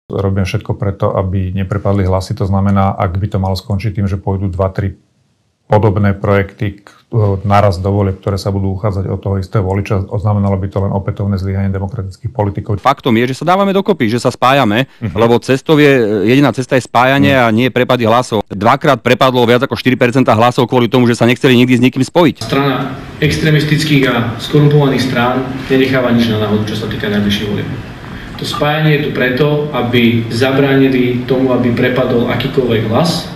Robím všetko preto, aby neprepadli hlasy. To znamená, ak by to malo skončiť tým, že pôjdu 2-3 podobné projekty naraz do volieb, ktoré sa budú uchádzať o toho istého voliča, oznamenalo by to len opätovné zlyhanie demokratických politikov. Faktom je, že sa dávame dokopy, že sa spájame, lebo jediná cesta je spájanie a nie prepady hlasov. Dvakrát prepadlo viac ako 4% hlasov kvôli tomu, že sa nechceli nikdy s nikým spojiť. Strana extrémistických a skorumpovaných strán nenecháva nič na náhodu, čo sa týka najbližších volieb. To spájanie je tu preto, aby zabránili tomu, aby prepadol akýkoľvek hlas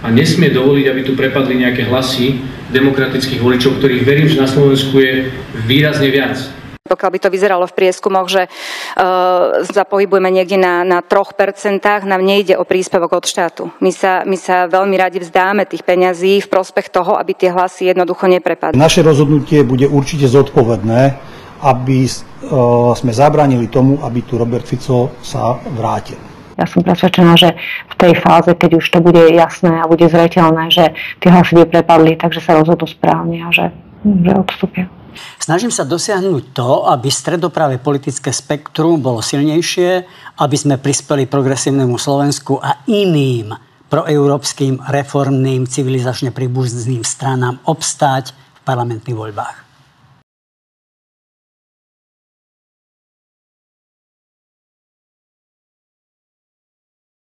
a nesmie dovoliť, aby tu prepadli nejaké hlasy demokratických voličov, ktorých verím, že na Slovensku je výrazne viac. Pokiaľ by to vyzeralo v prieskumoch, že sa pohybujeme niekde na 3%, nám nejde o príspevok od štátu. My sa veľmi radi vzdáme tých peňazí v prospech toho, aby tie hlasy jednoducho neprepadli. Naše rozhodnutie bude určite zodpovedné, aby sme zabránili tomu, aby tu Robert Fico sa vrátil. Ja som presvedčená, že v tej fáze, keď už to bude jasné a bude zreteľné, že tie hlasy by prepadli, takže sa rozhodnú správne a že odstúpia. Snažím sa dosiahnuť to, aby stredopravé politické spektrum bolo silnejšie, aby sme prispeli progresívnemu Slovensku a iným proeurópskym, reformným, civilizačne príbuzným stranám obstáť v parlamentných voľbách.